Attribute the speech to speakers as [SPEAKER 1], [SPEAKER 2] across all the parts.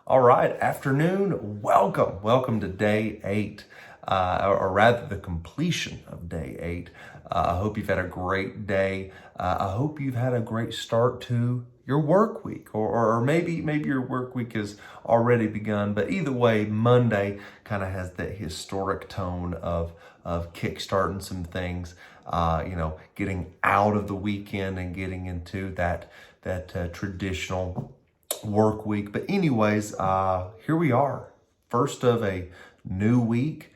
[SPEAKER 1] All right, afternoon. Welcome to day 8, or rather the completion of day 8. I hope you've had a great day. I hope you've had a great start to your work week, or maybe your work week has already begun. But either way, Monday kind of has that historic tone of kickstarting some things. Getting out of the weekend and getting into that traditional work week. But anyways, here we are, first of a new week,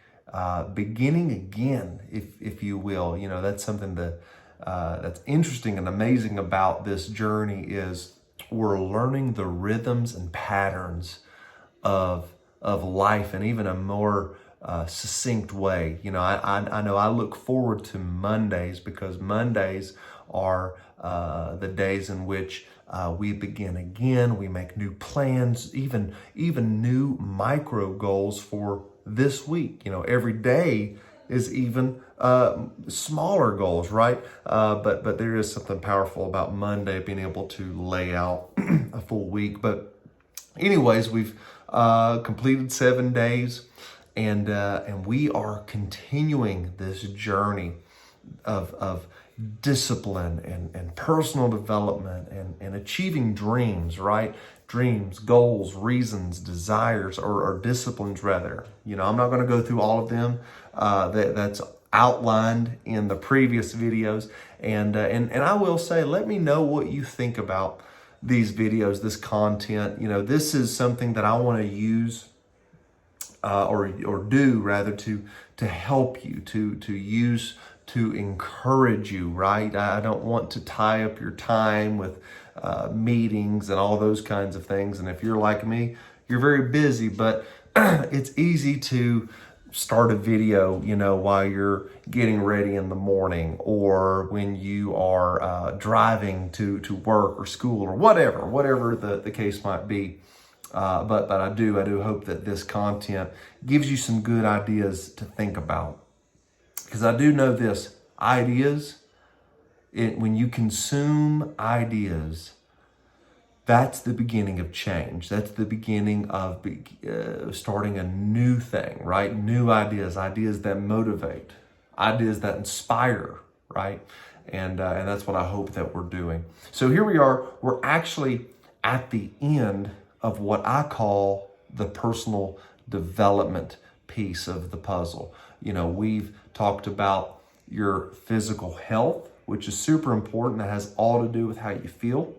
[SPEAKER 1] beginning again, if you will. That's something that's interesting and amazing about this journey is we're learning the rhythms and patterns of life in even a more succinct way. I know I look forward to Mondays because Mondays are the days in which we begin again. We make new plans, even new micro goals for this week. Every day is even smaller goals, right? But there is something powerful about Monday being able to lay out a full week. But anyways, we've completed 7 days, and we are continuing this journey of discipline and personal development and achieving dreams, right? Dreams, goals, reasons, desires, or disciplines rather. I'm not going to go through all of them. That's outlined in the previous videos. And I will say, let me know what you think about these videos, this content. This is something that I want to use or do rather to help you, to use to encourage you, right? I don't want to tie up your time with meetings and all those kinds of things. And if you're like me, you're very busy, but it's easy to start a video, while you're getting ready in the morning or when you are driving to work or school or whatever the case might be. But I do hope that this content gives you some good ideas to think about. Because I do know this, when you consume ideas, that's the beginning of change. That's the beginning of starting a new thing, right? New ideas that motivate, ideas that inspire, right? And that's what I hope that we're doing. So here we are. We're actually at the end of what I call the personal development piece of the puzzle. We've talked about your physical health, which is super important. That has all to do with how you feel.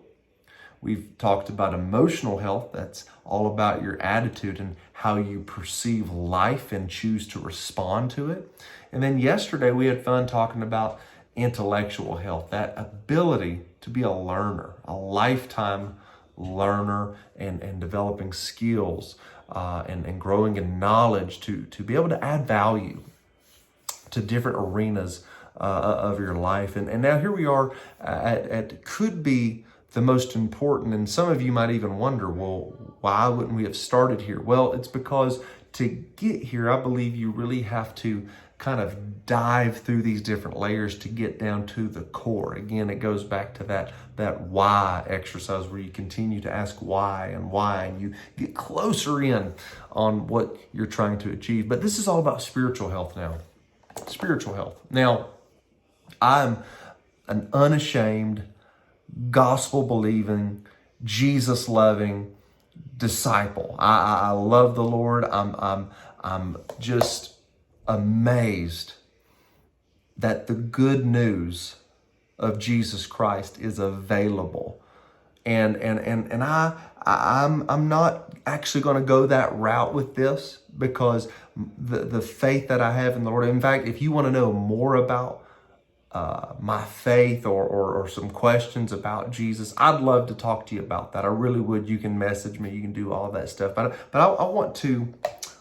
[SPEAKER 1] We've talked about emotional health. That's all about your attitude and how you perceive life and choose to respond to it. And then yesterday we had fun talking about intellectual health, that ability to be a learner, a lifetime learner, and developing skills and growing in knowledge to be able to add value to different arenas of your life. And now here we are at could be the most important, and some of you might even wonder, well, why wouldn't we have started here? Well, it's because to get here, I believe you really have to kind of dive through these different layers to get down to the core. Again, it goes back to that why exercise where you continue to ask why, and you get closer in on what you're trying to achieve. But this is all about spiritual health now. Spiritual health. Now, I'm an unashamed, gospel-believing, Jesus-loving disciple. I love the Lord. I'm just amazed that the good news of Jesus Christ is available. And I'm not actually going to go that route with this because the faith that I have in the Lord. In fact, if you want to know more about my faith or some questions about Jesus, I'd love to talk to you about that. I really would. You can message me. You can do all that stuff. But I want to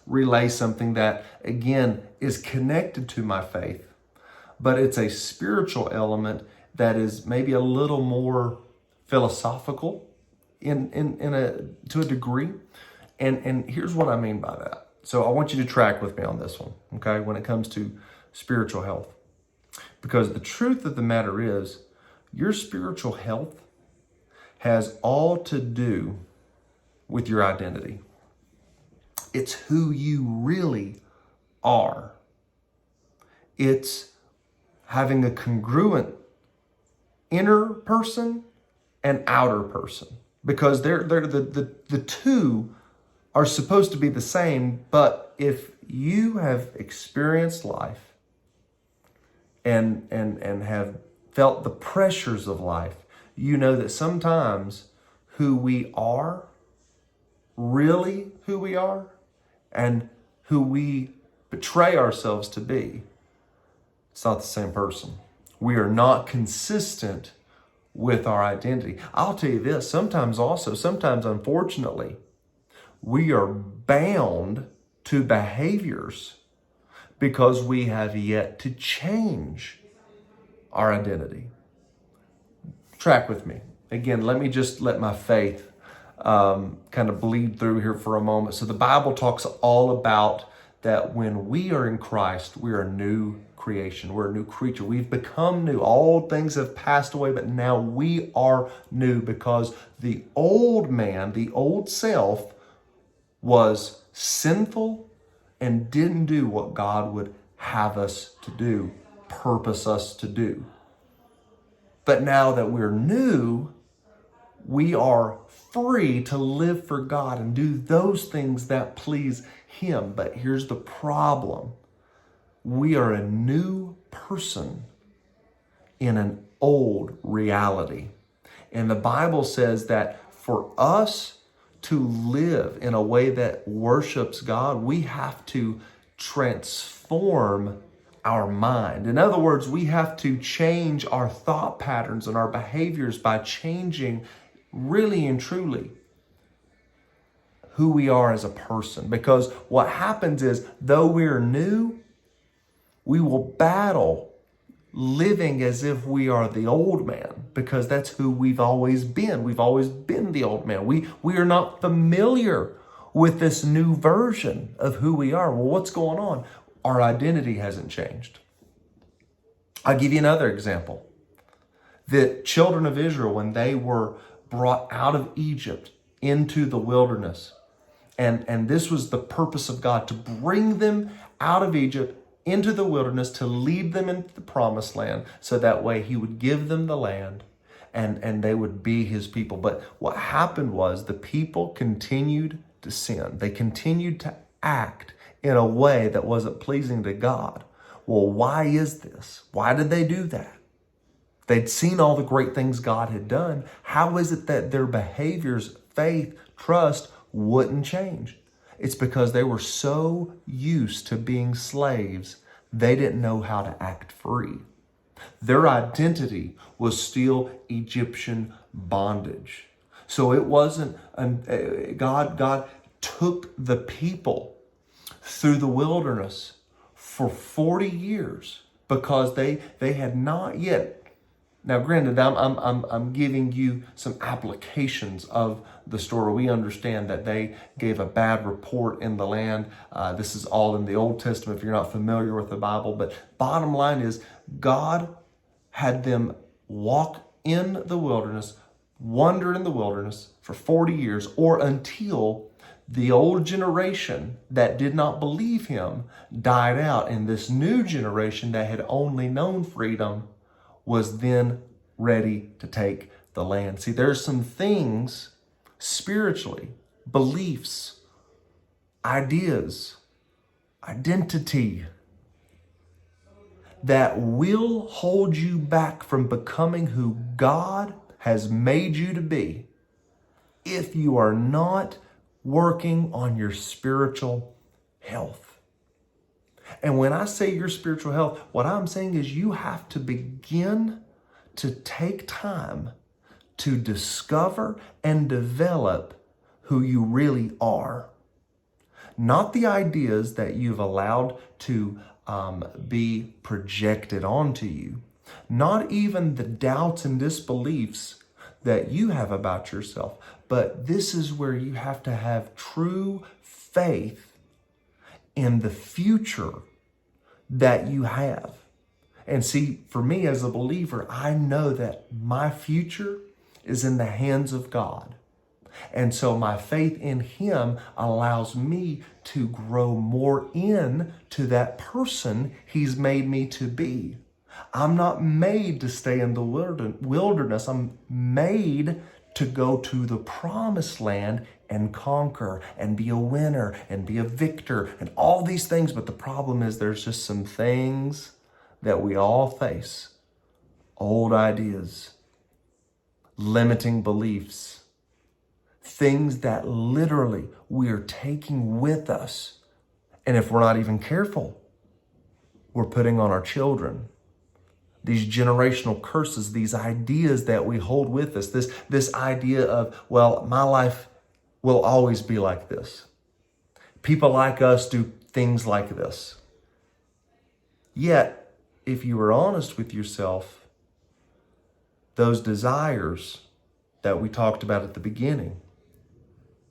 [SPEAKER 1] relay something that, again, is connected to my faith, but it's a spiritual element that is maybe a little more philosophical to a degree. And here's what I mean by that. So I want you to track with me on this one, okay, when it comes to spiritual health. Because the truth of the matter is, your spiritual health has all to do with your identity. It's who you really are. It's having a congruent inner person and outer person, because the two are supposed to be the same. But if you have experienced life and have felt the pressures of life, you know that sometimes who we are, really who we are, and who we betray ourselves to be, it's not the same person. We are not consistent with our identity. I'll tell you this, sometimes unfortunately, we are bound to behaviors because we have yet to change our identity. Track with me. Again, let me just let my faith kind of bleed through here for a moment. So the Bible talks all about that when we are in Christ, we are a new creation. We're a new creature. We've become new. All things have passed away, but now we are new, because the old man, the old self, was sinful and didn't do what God would have us to do, purpose us to do. But now that we're new, we are free to live for God and do those things that please Him. But here's the problem. We are a new person in an old reality. And the Bible says that for us to live in a way that worships God, we have to transform our mind. In other words, we have to change our thought patterns and our behaviors by changing really and truly who we are as a person. Because what happens is, though we're new, we will battle living as if we are the old man, because that's who we've always been. We've always been the old man. We are not familiar with this new version of who we are. Well, what's going on? Our identity hasn't changed. I'll give you another example. The children of Israel, when they were brought out of Egypt into the wilderness, and this was the purpose of God, to bring them out of Egypt into the wilderness, to lead them into the promised land, so that way He would give them the land and they would be His people. But what happened was the people continued to sin. They continued to act in a way that wasn't pleasing to God. Well, why is this? Why did they do that? They'd seen all the great things God had done. How is it that their behaviors, faith, trust wouldn't change? It's because they were so used to being slaves, they didn't know how to act free. Their identity was still Egyptian bondage. So it wasn't, God took the people through the wilderness for 40 years because they had not yet. Now, granted, I'm giving you some applications of the story. We understand that they gave a bad report in the land. This is all in the Old Testament if you're not familiar with the Bible. But bottom line is, God had them walk in the wilderness, wander in the wilderness for 40 years, or until the old generation that did not believe Him died out, and this new generation that had only known freedom was then ready to take the land. See, there's some things spiritually, beliefs, ideas, identity, that will hold you back from becoming who God has made you to be if you are not working on your spiritual health. And when I say your spiritual health, what I'm saying is you have to begin to take time to discover and develop who you really are. Not the ideas that you've allowed to be projected onto you. Not even the doubts and disbeliefs that you have about yourself. But this is where you have to have true faith in the future that you have. And see, for me as a believer, I know that my future is in the hands of God. And so my faith in him allows me to grow more in to that person he's made me to be. I'm not made to stay in the wilderness. I'm made to go to the promised land and conquer and be a winner and be a victor and all these things. But the problem is there's just some things that we all face. Old ideas, limiting beliefs, things that literally we are taking with us. And if we're not even careful, we're putting on our children. These generational curses, these ideas that we hold with us, this idea of, well, my life will always be like this. People like us do things like this. Yet, if you were honest with yourself, those desires that we talked about at the beginning,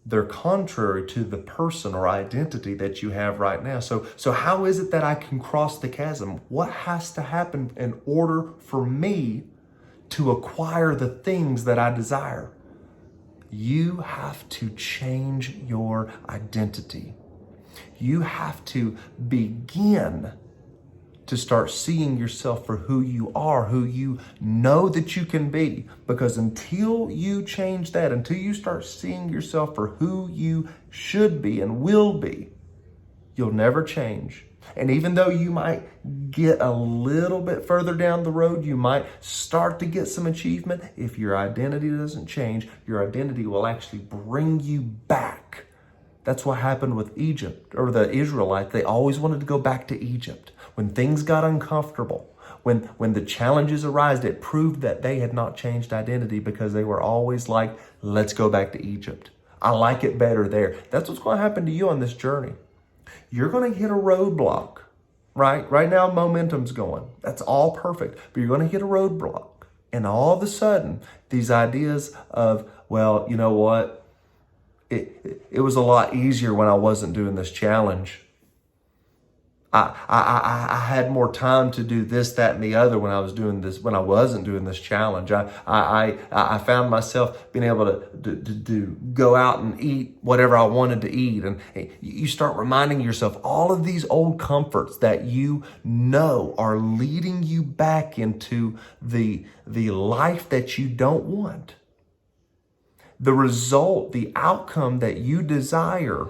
[SPEAKER 1] they're contrary to the person or identity that you have right now. So how is it that I can cross the chasm? What has to happen in order for me to acquire the things that I desire? You have to change your identity. You have to begin to start seeing yourself for who you are, who you know that you can be. Because until you change that, until you start seeing yourself for who you should be and will be, you'll never change. And even though you might get a little bit further down the road, you might start to get some achievement. If your identity doesn't change, your identity will actually bring you back. That's what happened with Egypt, or the Israelites. They always wanted to go back to Egypt. When things got uncomfortable, when the challenges arised, it proved that they had not changed identity because they were always like, let's go back to Egypt. I like it better there. That's what's going to happen to you on this journey. You're going to hit a roadblock, right? Right now, momentum's going. That's all perfect. But you're going to hit a roadblock. And all of a sudden, these ideas of, well, you know what? It was a lot easier when I wasn't doing this challenge. I had more time to do this, that, and the other when I wasn't doing this challenge. I found myself being able to go out and eat whatever I wanted to eat. And you start reminding yourself all of these old comforts that you know are leading you back into the life that you don't want. The result, the outcome that you desire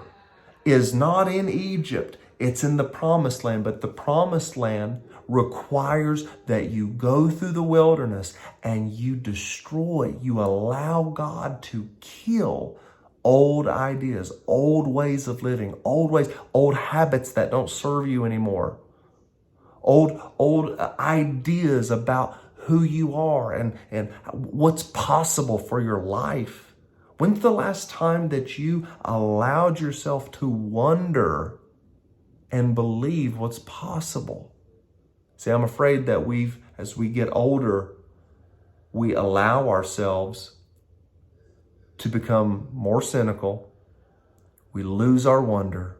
[SPEAKER 1] is not in Egypt. It's in the promised land, but the promised land requires that you go through the wilderness and you destroy, you allow God to kill old ideas, old ways of living, old habits that don't serve you anymore, old ideas about who you are and what's possible for your life. When's the last time that you allowed yourself to wonder and believe what's possible? See, I'm afraid that as we get older, we allow ourselves to become more cynical. We lose our wonder,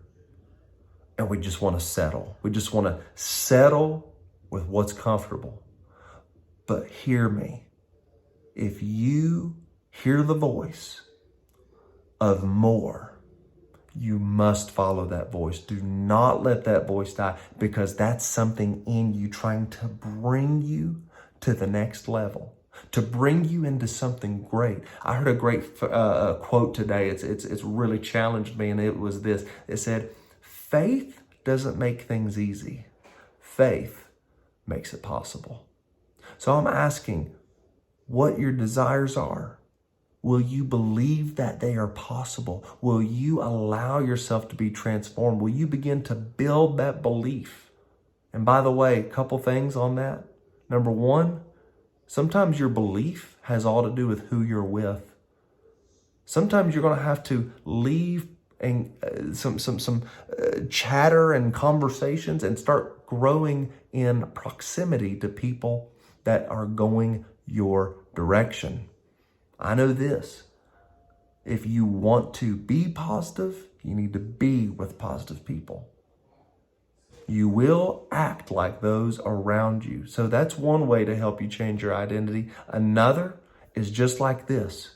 [SPEAKER 1] and we just want to settle. We just want to settle with what's comfortable. But hear me. If you hear the voice of more, you must follow that voice. Do not let that voice die, because that's something in you trying to bring you to the next level, to bring you into something great. I heard a great quote today. It's really challenged me, and it was this. It said, faith doesn't make things easy. Faith makes it possible. So I'm asking what your desires are. Will you believe that they are possible? Will you allow yourself to be transformed? Will you begin to build that belief? And by the way, a couple things on that. Number one, sometimes your belief has all to do with who you're with. Sometimes you're going to have to leave and some chatter and conversations and start growing in proximity to people that are going your direction. I know this. If you want to be positive, you need to be with positive people. You will act like those around you. So that's one way to help you change your identity. Another is just like this.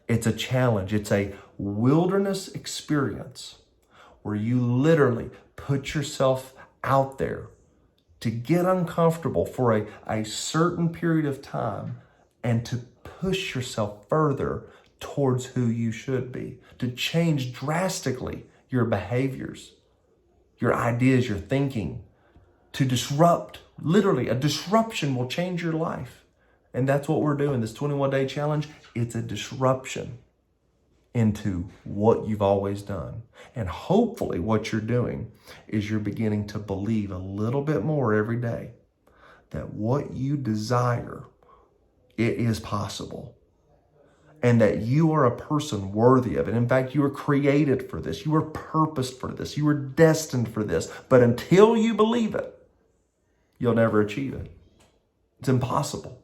[SPEAKER 1] It's a challenge. It's a wilderness experience where you literally put yourself out there to get uncomfortable for a certain period of time and to push yourself further towards who you should be, to change drastically your behaviors, your ideas, your thinking, to disrupt. Literally, a disruption will change your life. And that's what we're doing. This 21-day challenge, it's a disruption into what you've always done. And hopefully what you're doing is you're beginning to believe a little bit more every day that what you desire, it is possible. And that you are a person worthy of it. In fact, you were created for this. You were purposed for this. You were destined for this. But until you believe it, you'll never achieve it. It's impossible.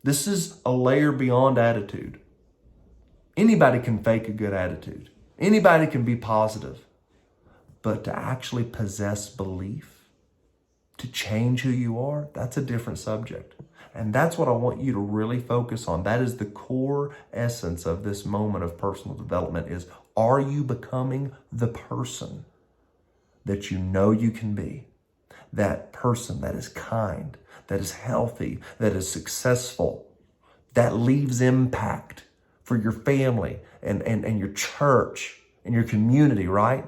[SPEAKER 1] This is a layer beyond attitude. Anybody can fake a good attitude. Anybody can be positive. But to actually possess belief, to change who you are, that's a different subject. And that's what I want you to really focus on. That is the core essence of this moment of personal development is, are you becoming the person that you know you can be? That person that is kind, that is healthy, that is successful, that leaves impact for your family and your church and your community, right?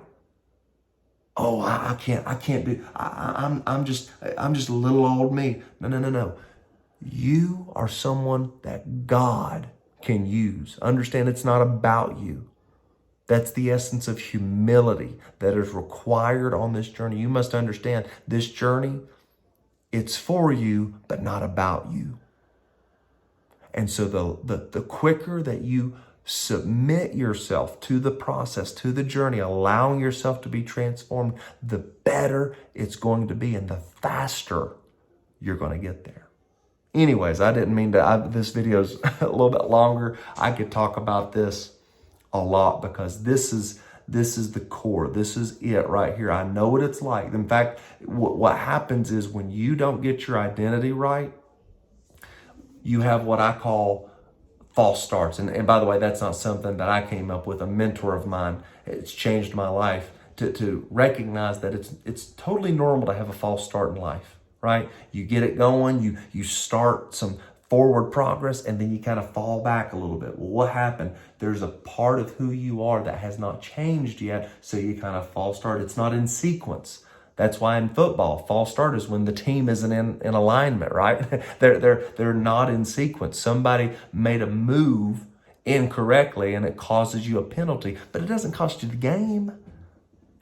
[SPEAKER 1] Oh, I can't do, I'm just a little old me. No. You are someone that God can use. Understand, it's not about you. That's the essence of humility that is required on this journey. You must understand this journey, it's for you, but not about you. And so the quicker that you submit yourself to the process, to the journey, allowing yourself to be transformed, the better it's going to be and the faster you're going to get there. Anyways, I didn't mean to, this video's a little bit longer. I could talk about this a lot because this is the core. This is it right here. I know what it's like. In fact, what happens is when you don't get your identity right, you have what I call false starts. And by the way, that's not something that I came up with. A mentor of mine, it's changed my life to recognize that it's totally normal to have a false start in life, right? You get it going, you start some forward progress, and then you kind of fall back a little bit. Well, what happened? There's a part of who you are that has not changed yet, so you kind of false start. It's not in sequence. That's why in football, false start is when the team isn't in alignment, right? They're not in sequence. Somebody made a move incorrectly and it causes you a penalty, but it doesn't cost you the game.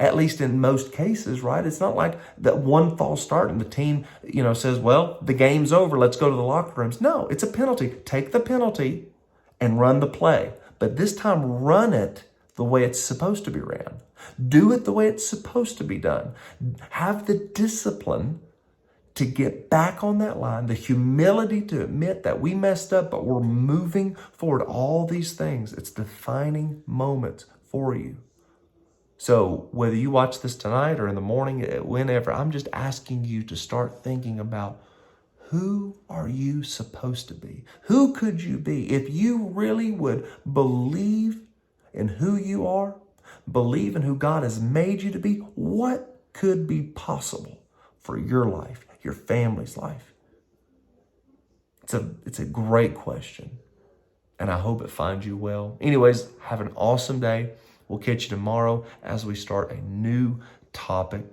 [SPEAKER 1] At least in most cases, right? It's not like that one false start and the team, says, well, the game's over. Let's go to the locker rooms. No, it's a penalty. Take the penalty and run the play. But this time, run it the way it's supposed to be ran. Do it the way it's supposed to be done. Have the discipline to get back on that line, the humility to admit that we messed up, but we're moving forward. All these things, it's defining moments for you. So whether you watch this tonight or in the morning, whenever, I'm just asking you to start thinking about, who are you supposed to be? Who could you be? If you really would believe in who you are, believe in who God has made you to be, what could be possible for your life, your family's life? It's a great question, and I hope it finds you well. Anyways, have an awesome day. We'll catch you tomorrow as we start a new topic,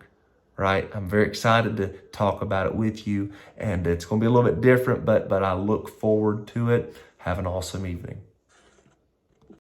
[SPEAKER 1] right? I'm very excited to talk about it with you, and it's going to be a little bit different, but I look forward to it. Have an awesome evening.